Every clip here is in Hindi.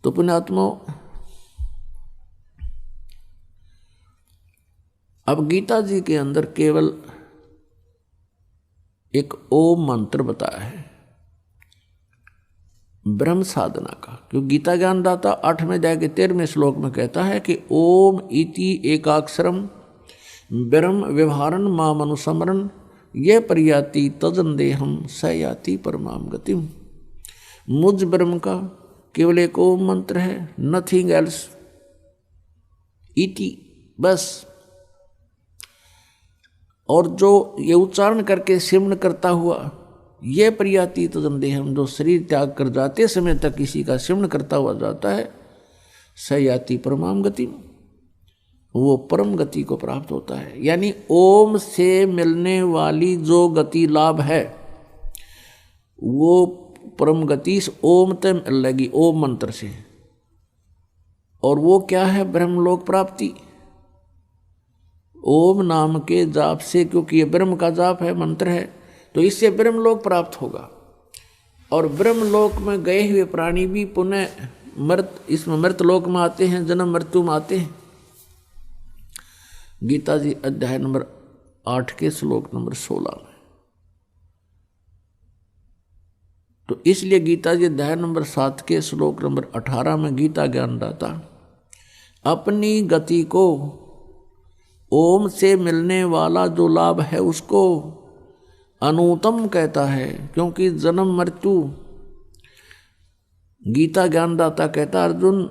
तो पुण्यात्मा, अब गीता जी के अंदर केवल एक ओम मंत्र बताया है ब्रह्म साधना का, क्योंकि गीता ज्ञानदाता 8वें अध्याय के 13वें श्लोक में कहता है कि ओम इति एकाक्षरम ब्रह्म व्यवहारन माम अनुसमरन ये परियाति तजंदेहम स याति परमाम गतिम। मुझ ब्रह्म का केवल एक ओम मंत्र है, नथिंग एल्स, इति बस। और जो ये उच्चारण करके सिमरण करता हुआ ये परियाति तजंदेहम, जो शरीर त्याग कर जाते समय तक किसी का सिमरण करता हुआ जाता है, स याति परमाम गति, वो परम गति को प्राप्त होता है। यानी ओम से मिलने वाली जो गति लाभ है वो परम गति इस ओम तक मिल लगेगी, ओम मंत्र से। और वो क्या है? ब्रह्मलोक प्राप्ति ओम नाम के जाप से, क्योंकि ये ब्रह्म का जाप है, मंत्र है, तो इससे ब्रह्मलोक प्राप्त होगा। और ब्रह्मलोक में गए हुए प्राणी भी पुनः इसमें मृतलोक में आते हैं, जन्म मृत्यु में आते हैं। गीता जी अध्याय नंबर 8 के श्लोक नंबर 16 में। तो इसलिए गीता जी अध्याय नंबर 7 के श्लोक नंबर 18 में गीता ज्ञानदाता अपनी गति को ओम से मिलने वाला जो लाभ है उसको अनुत्तम कहता है, क्योंकि जन्म मृत्यु, गीता ज्ञानदाता कहता अर्जुन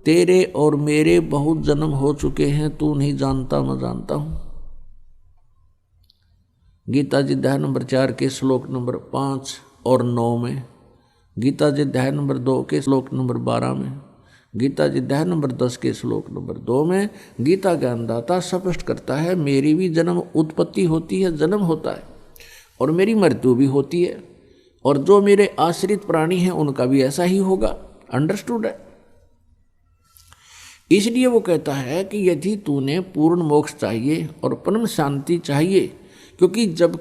तेरे और मेरे बहुत जन्म हो चुके हैं, तू नहीं जानता मैं जानता हूं। गीता जी अध्याय नंबर 4 के श्लोक नंबर 5 और 9 में, गीता जी अध्याय नंबर 2 के श्लोक नंबर 12 में, गीता जी अध्याय नंबर 10 के श्लोक नंबर 2 में गीता ज्ञानदाता स्पष्ट करता है मेरी भी जन्म उत्पत्ति होती है, जन्म होता है, और मेरी मृत्यु भी होती है, और जो मेरे आश्रित प्राणी हैं उनका भी ऐसा ही होगा। अंडरस्टूड है? इसलिए वो कहता है कि यदि तूने पूर्ण मोक्ष चाहिए और परम शांति चाहिए, क्योंकि जब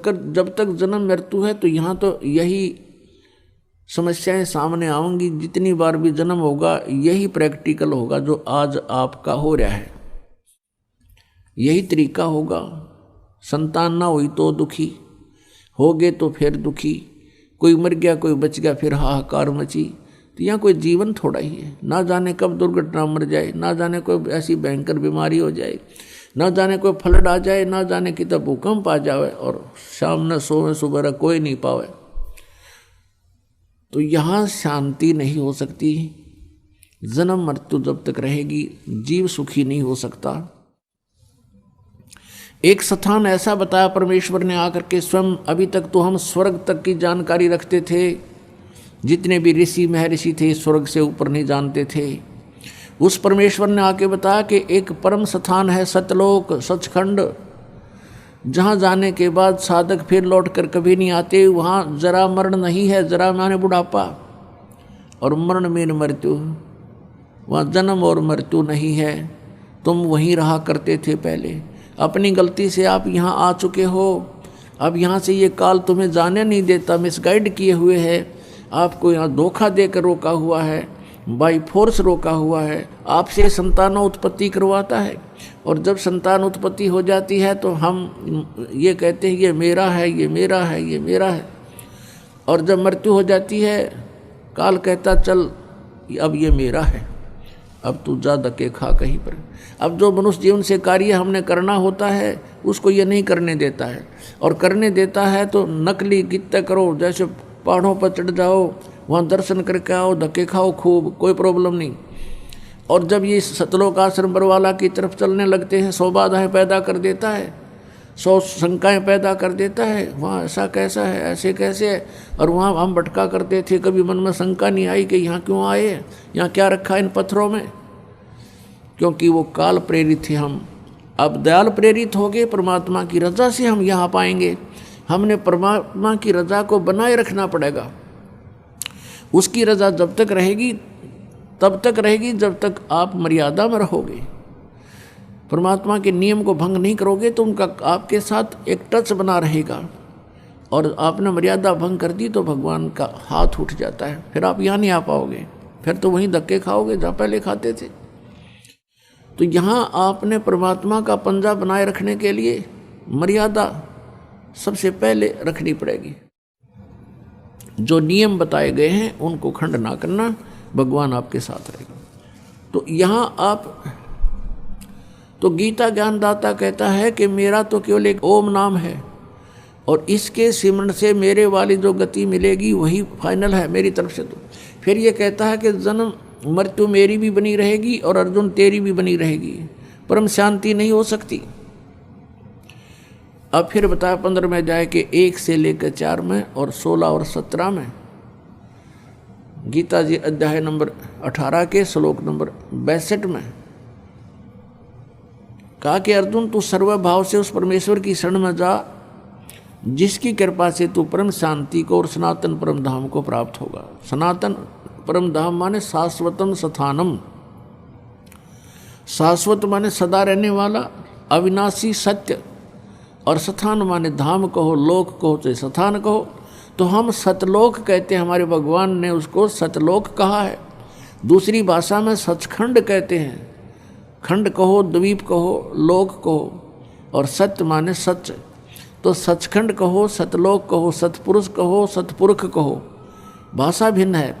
तक जन्म मृत्यु है तो यहाँ तो यही समस्याएं सामने आएंगी, जितनी बार भी जन्म होगा यही प्रैक्टिकल होगा जो आज आपका हो रहा है, यही तरीका होगा। संतान ना हुई तो दुखी, हो गए तो फिर दुखी, कोई मर गया कोई बच गया फिर हाहाकार मची। तो यहाँ कोई जीवन थोड़ा ही है, ना जाने कब दुर्घटना मर जाए, ना जाने कोई ऐसी भयंकर बीमारी हो जाए, ना जाने कोई फ्लड आ जाए, ना जाने कितना भूकंप आ जाए और शाम न सोवे सुबह कोई नहीं पावे। तो यहाँ शांति नहीं हो सकती, जन्म मृत्यु जब तक रहेगी जीव सुखी नहीं हो सकता। एक स्थान ऐसा बताया परमेश्वर ने आकर के स्वयं, अभी तक तो हम स्वर्ग तक की जानकारी रखते थे, जितने भी ऋषि महर्षि थे स्वर्ग से ऊपर नहीं जानते थे। उस परमेश्वर ने आके बताया कि एक परम स्थान है सतलोक, सचखंड, जहाँ जाने के बाद साधक फिर लौट कर कभी नहीं आते। वहाँ जरा मरण नहीं है, जरा माने बुढ़ापा, और मरण में मृत्यु, वहाँ जन्म और मृत्यु नहीं है। तुम वहीं रहा करते थे पहले, अपनी गलती से आप यहाँ आ चुके हो। अब यहाँ से ये काल तुम्हें जाने नहीं देता, मिसगाइड किए हुए है, आपको यहाँ धोखा देकर रोका हुआ है, बाई फोर्स रोका हुआ है, आपसे संतान उत्पत्ति करवाता है। और जब संतान उत्पत्ति हो जाती है तो हम ये कहते हैं ये मेरा है, ये मेरा है, ये मेरा है। और जब मृत्यु हो जाती है काल कहता चल अब ये मेरा है, अब तू जा धक्के खा कहीं पर। अब जो मनुष्य जीवन से कार्य हमने करना होता है उसको ये नहीं करने देता है, और करने देता है तो नकली गीत करो, जैसे पहाड़ों पर चढ़ जाओ, वहाँ दर्शन करके आओ, धक्के खाओ खूब, कोई प्रॉब्लम नहीं। और जब ये सतलोक आश्रम बरवाला की तरफ चलने लगते हैं 100 बाधाएं पैदा कर देता है, 100 शंकाएं पैदा कर देता है, वहाँ ऐसा कैसा है, ऐसे कैसे है। और वहाँ हम भटका करते थे, कभी मन में शंका नहीं आई कि यहाँ क्यों आए, यहाँ क्या रखा है इन पत्थरों में, क्योंकि वो काल प्रेरित थे हम। अब दयाल प्रेरित हो गए, परमात्मा की रजा से हम यहाँ पाएंगे। हमने परमात्मा की रजा को बनाए रखना पड़ेगा। उसकी रजा जब तक रहेगी तब तक रहेगी जब तक आप मर्यादा में रहोगे, परमात्मा के नियम को भंग नहीं करोगे तो उनका आपके साथ एक टच बना रहेगा। और आपने मर्यादा भंग कर दी तो भगवान का हाथ उठ जाता है, फिर आप यहाँ नहीं आ पाओगे। फिर तो वहीं धक्के खाओगे जहाँ पहले खाते थे। तो यहाँ आपने परमात्मा का पंजा बनाए रखने के लिए मर्यादा सबसे पहले रखनी पड़ेगी। जो नियम बताए गए हैं उनको खंड ना करना, भगवान आपके साथ रहेगा। तो यहाँ आप तो गीता ज्ञानदाता कहता है कि मेरा तो केवल एक ओम नाम है और इसके सिमरण से मेरे वाली जो गति मिलेगी वही फाइनल है मेरी तरफ से। तो फिर ये कहता है कि जन्म मृत्यु मेरी भी बनी रहेगी और अर्जुन तेरी भी बनी रहेगी, परम शांति नहीं हो सकती। अब फिर बताया 15 में जाए कि 1 से लेकर 4 में और 16 और 17 में गीता जी अध्याय नंबर 18 के श्लोक नंबर 62 में कहा कि अर्जुन तू सर्वभाव से उस परमेश्वर की शरण में जा जिसकी कृपा से तू परम शांति को और सनातन परम धाम को प्राप्त होगा। सनातन परम धाम माने शाश्वतम स्थानम, शाश्वत माने सदा रहने वाला अविनाशी सत्य, और स्थान माने धाम कहो, लोक कहो चाहे स्थान कहो। तो हम सतलोक कहते हैं, हमारे भगवान ने उसको सतलोक कहा है। दूसरी भाषा में सचखंड कहते हैं, खंड कहो, द्वीप कहो, लोक कहो, और सत्य माने सच। तो सचखंड कहो, सतलोक कहो, सतपुरुष कहो, सतपुरख कहो, भाषा भिन्न है।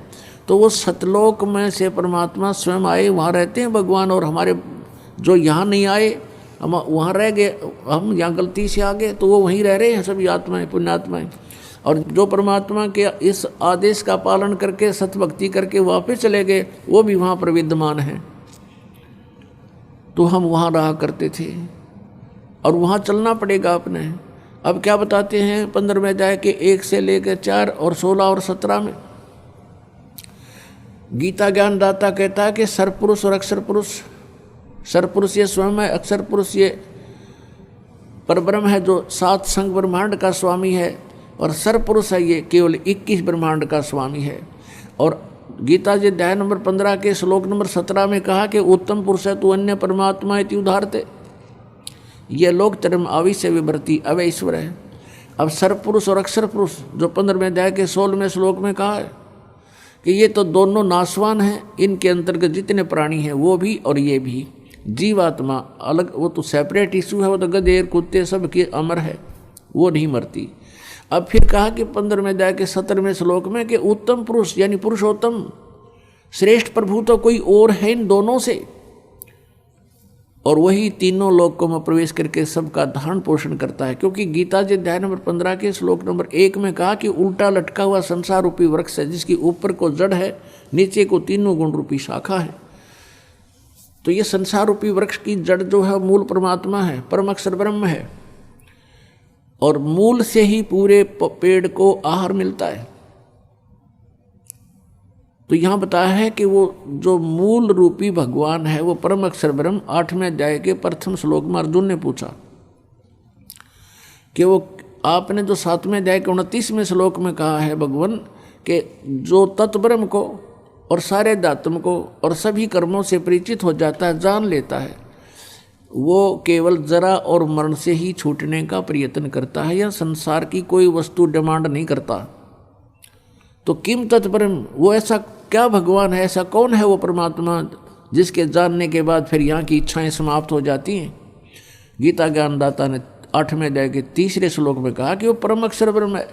तो वो सतलोक में से परमात्मा स्वयं आए, वहाँ रहते हैं भगवान, और हमारे जो यहाँ नहीं आए हम वहाँ रह गए, हम यहाँ गलती से आ गए, तो वो वहीं रह रहे हैं सभी आत्माएं, पुण्यात्माएं। और जो परमात्मा के इस आदेश का पालन करके सतभक्ति करके वापस चले गए वो भी वहाँ पर विद्यमान हैं। तो हम वहाँ रहा करते थे और वहाँ चलना पड़ेगा अपने। अब क्या बताते हैं 15 में अध्याय के 1 से लेकर 4 और 16 और 17 में गीता ज्ञानदाता कहता है कि सरपुरुष और अक्षर पुरुष, सरपुरुष ये स्वयं है, अक्षर पुरुष ये परब्रह्म है जो 7 संग ब्रह्मांड का स्वामी है, और सरपुरुष है ये केवल 21 ब्रह्मांड का स्वामी है। और गीता जी अध्याय नंबर 15 के श्लोक नंबर 17 में कहा कि उत्तम पुरुष है तू अन्य परमात्मा इति उदाहरते, ये लोक धर्म आविश्य विभ्रति अवैश्वर है। अब सरपुरुष और अक्षर पुरुष जो 15वें अध्याय के 16वें श्लोक में कहा है कि ये तो दोनों नाशवान हैं, इनके अंतर्गत जितने प्राणी हैं वो भी और ये भी। जीवात्मा अलग, वो तो सेपरेट इशू है, वो तो गधे कुत्ते सब के अमर है, वो नहीं मरती। अब फिर कहा कि 15वें अध्याय के 17वें श्लोक में कि उत्तम पुरुष यानी पुरुषोत्तम श्रेष्ठ प्रभु तो कोई और है इन दोनों से, और वही तीनों लोकों में प्रवेश करके सबका धारण पोषण करता है। क्योंकि गीता जी अध्याय नंबर 15 के श्लोक नंबर 1 में कहा कि उल्टा लटका हुआ संसार रूपी वृक्ष है जिसकी ऊपर को जड़ है, नीचे को तीनों गुण रूपी शाखा है। तो ये संसार रूपी वृक्ष की जड़ जो है मूल परमात्मा है, परम अक्षर ब्रह्म है, और मूल से ही पूरे पेड़ को आहार मिलता है। तो यहाँ बताया है कि वो जो मूल रूपी भगवान है वो परम अक्षर ब्रह्म। 8वें अध्याय के प्रथम श्लोक में अर्जुन ने पूछा कि वो आपने जो 7वें अध्याय के 29वें श्लोक में कहा है भगवान कि जो तत्ब्रह्म को और सारे दात्म को और सभी कर्मों से परिचित हो जाता है, जान लेता है, वो केवल जरा और मरण से ही छूटने का प्रयत्न करता है, या संसार की कोई वस्तु डिमांड नहीं करता। तो किम तत्ब्रह्म, वो ऐसा क्या भगवान है, ऐसा कौन है वो परमात्मा जिसके जानने के बाद फिर यहाँ की इच्छाएं समाप्त हो जाती हैं। गीता ज्ञानदाता ने 8वें अध्याय के 3रे श्लोक में कहा कि वो परम अक्षर ब्रह्म है।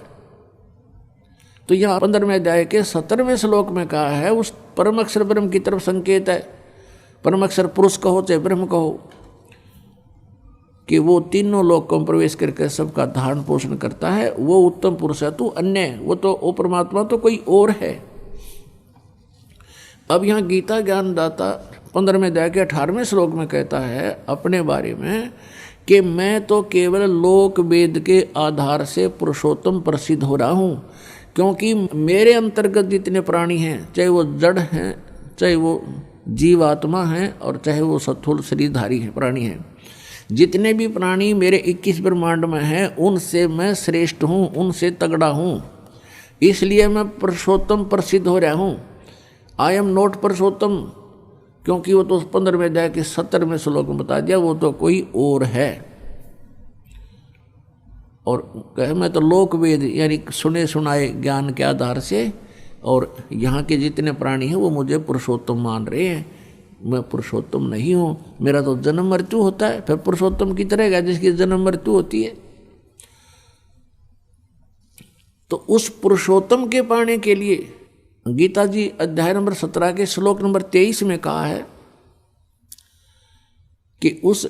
तो यहाँ 15वें अध्याय के 17वें श्लोक में कहा है उस परम अक्षर ब्रह्म की तरफ संकेत है। परम अक्षर पुरुष कहो चाहे ब्रह्म कहो, कि वो तीनों लोकों में प्रवेश करके सबका धारण पोषण करता है, वो उत्तम पुरुष है। तू अन्य, वो तो वो परमात्मा तो कोई और है। अब यहाँ गीता ज्ञानदाता 15वें अध्याय के 18वें श्लोक में कहता है अपने बारे में कि मैं तो केवल लोक वेद के आधार से पुरुषोत्तम प्रसिद्ध हो रहा हूँ, क्योंकि मेरे अंतर्गत जितने प्राणी हैं, चाहे वो जड़ हैं, चाहे वो जीवात्मा हैं, और चाहे वो स्थूल शरीरधारी हैं प्राणी हैं, जितने भी प्राणी मेरे 21 ब्रह्मांड में हैं उनसे मैं श्रेष्ठ हूँ, उनसे तगड़ा हूँ, इसलिए मैं पुरुषोत्तम प्रसिद्ध हो रहा हूँ। आई एम नॉट पुरुषोत्तम, क्योंकि वो तो 15वें अध्याय के 70वें श्लोक में बता दिया, वो तो कोई और है। और कहे मैं तो लोक वेद यानी सुने सुनाए ज्ञान के आधार से और यहाँ के जितने प्राणी हैं वो मुझे पुरुषोत्तम मान रहे हैं। मैं पुरुषोत्तम नहीं हूँ, मेरा तो जन्म मृत्यु होता है। फिर पुरुषोत्तम की तरह है जिसकी जन्म मृत्यु होती है। तो उस पुरुषोत्तम के पाने के लिए गीता जी अध्याय नंबर 17 के श्लोक नंबर 23 में कहा है कि उस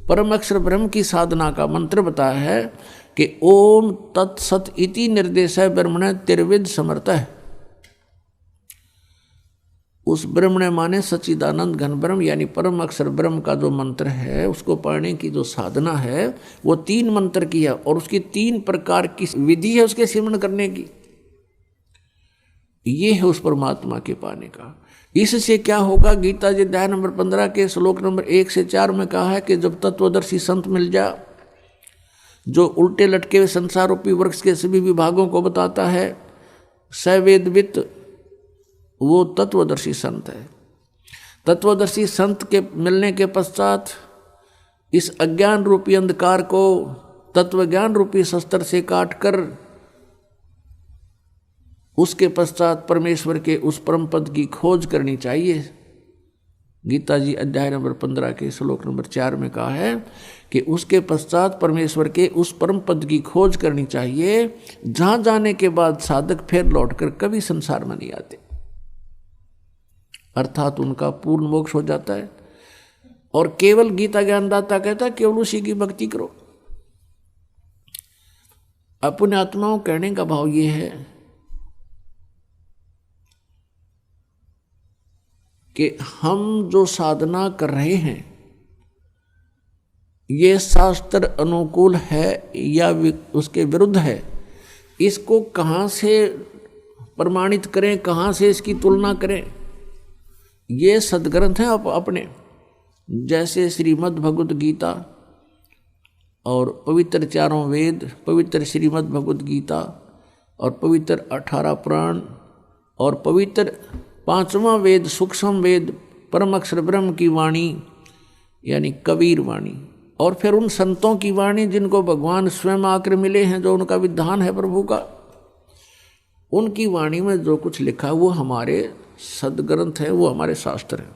परम अक्षर ब्रह्म की साधना का मंत्र बताया है कि ओम तत्सत इति निर्देश ब्रह्मण त्रिविद समर्थ है। उस ब्रह्मण माने सच्चिदानंद घन ब्रह्म यानी परम अक्षर ब्रह्म का जो मंत्र है उसको पढ़ने की जो साधना है वो 3 मंत्र की है और उसकी 3 प्रकार की विधि है उसके सिमरण करने की। ये है उस परमात्मा के पाने का। इससे क्या होगा? गीता जी अध्याय नंबर 15 के श्लोक नंबर 1 से 4 में कहा है कि जब तत्वदर्शी संत मिल जा जो उल्टे लटके हुए संसार रूपी वृक्ष के सभी विभागों को बताता है, सवेदवित, वो तत्वदर्शी संत है। तत्वदर्शी संत के मिलने के पश्चात इस अज्ञान रूपी अंधकार को तत्व ज्ञान रूपी शस्त्र से काटकर उसके पश्चात परमेश्वर के उस परम पद की खोज करनी चाहिए। गीता जी अध्याय नंबर 15 के श्लोक नंबर 4 में कहा है कि उसके पश्चात परमेश्वर के उस परम पद की खोज करनी चाहिए, जहां जाने के बाद साधक फिर लौटकर कभी संसार में नहीं आते, अर्थात उनका पूर्ण मोक्ष हो जाता है। और केवल गीता ज्ञानदाता कहता है केवल उसी की भक्ति करो। अपने आत्माओं कहने का भाव ये है कि हम जो साधना कर रहे हैं ये शास्त्र अनुकूल है या उसके विरुद्ध है, इसको कहाँ से प्रमाणित करें, कहाँ से इसकी तुलना करें। ये सदग्रंथ हैं अपने, जैसे श्रीमद् भगवद गीता और पवित्र 4 वेद, पवित्र श्रीमद् भगवद गीता और पवित्र 18 पुराण और पवित्र 5वां वेद सूक्ष्म वेद परम अक्षर ब्रह्म की वाणी यानी कबीर वाणी, और फिर उन संतों की वाणी जिनको भगवान स्वयं आकर मिले हैं, जो उनका विधान है प्रभु का, उनकी वाणी में जो कुछ लिखा वो हमारे सदग्रंथ है, वो हमारे शास्त्र हैं।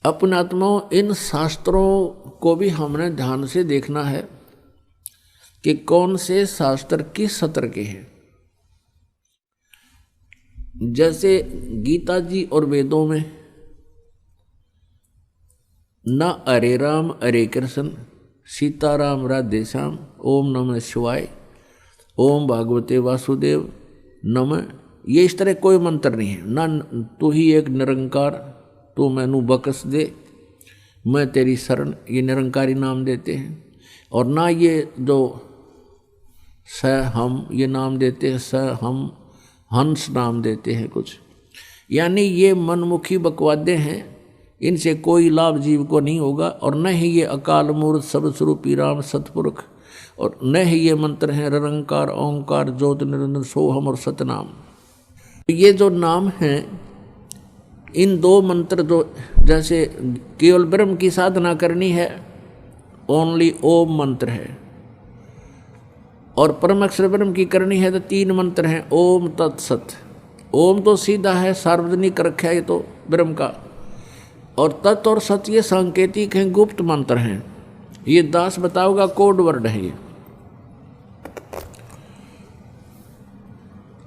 अपने आत्माओं इन शास्त्रों को भी हमने ध्यान से देखना है कि कौन से शास्त्र किस सत्र के हैं। जैसे गीता जी और वेदों में न हरे राम हरे कृष्ण सीताराम राधे श्याम ओम नमः शिवाय ओम भागवते वासुदेव नमः, ये इस तरह कोई मंत्र नहीं है। ना तू ही एक निरंकार, तू मैनू बकस दे, मैं तेरी शरण, ये निरंकारी नाम देते हैं। और ना ये जो स हम ये नाम देते हैं, स हम हंस नाम देते हैं कुछ, यानी ये मनमुखी बकवादे हैं, इनसे कोई लाभ जीव को नहीं होगा। और न ही ये अकाल मूर्त सब स्वरूपी राम सतपुरुष, और न ही ये मंत्र हैं निरंकार ओंकार ज्योत निरंजन सोहम और सतनाम। ये जो नाम हैं, इन 2 मंत्र जो जैसे केवल ब्रह्म की साधना करनी है ओनली ओम मंत्र है, और परम अक्षर ब्रह्म की करनी है तो 3 मंत्र हैं ओम तत्सत। ओम तो सीधा है, सार्वजनिक रखा है ये तो ब्रह्म का, और तत् और सत ये सांकेतिक हैं, गुप्त मंत्र हैं। ये दास बताओगा कोड वर्ड है ये।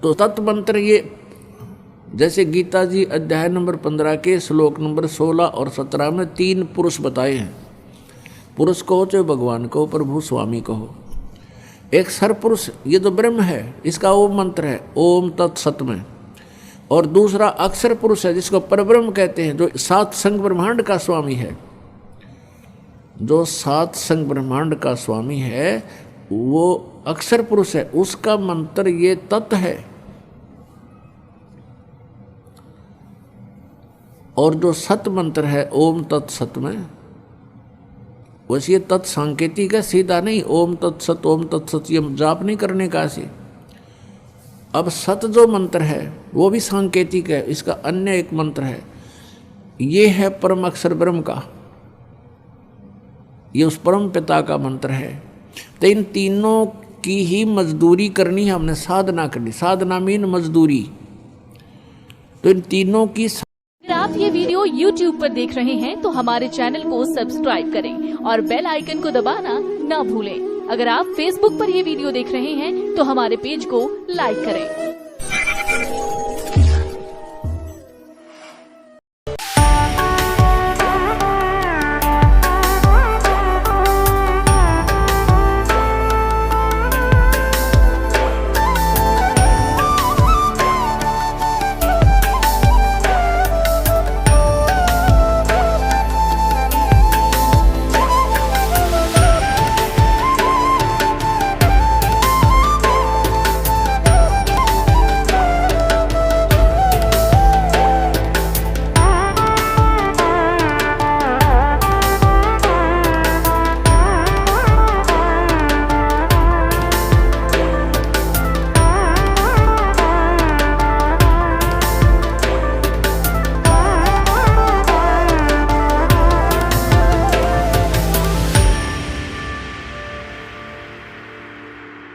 तो तत् मंत्र ये जैसे गीता जी अध्याय नंबर 15 के श्लोक नंबर 16 और 17 में 3 पुरुष बताए हैं। पुरुष कहो चाहे भगवान कहो, प्रभु स्वामी कहो। एक सरपुरुष ये तो ब्रह्म है, इसका ओम मंत्र है ओम तत्सत में, और दूसरा अक्षर पुरुष है जिसको परब्रह्म कहते हैं, जो 7 संग ब्रह्मांड का स्वामी है। जो 7 संग ब्रह्मांड का स्वामी है वो अक्षर पुरुष है, उसका मंत्र ये तत् है। और जो सत मंत्र है ओम तत्सत में, वैसे ये तत् सांकेतिक है, सीधा नहीं ओम तत्सत ये जाप नहीं करने का ऐसे। अब सत जो मंत्र है वो भी सांकेतिक है, इसका अन्य एक मंत्र है, ये है परम अक्षर ब्रह्म का, ये उस परम पिता का मंत्र है। तो इन तीनों की ही मजदूरी करनी है हमने, साधना करनी। साधना मीन मजदूरी, तो इन तीनों की अगर आप ये वीडियो YouTube पर देख रहे हैं तो हमारे चैनल को सब्सक्राइब करें और बेल आइकन को दबाना ना भूलें। अगर आप Facebook पर ये वीडियो देख रहे हैं तो हमारे पेज को लाइक करें।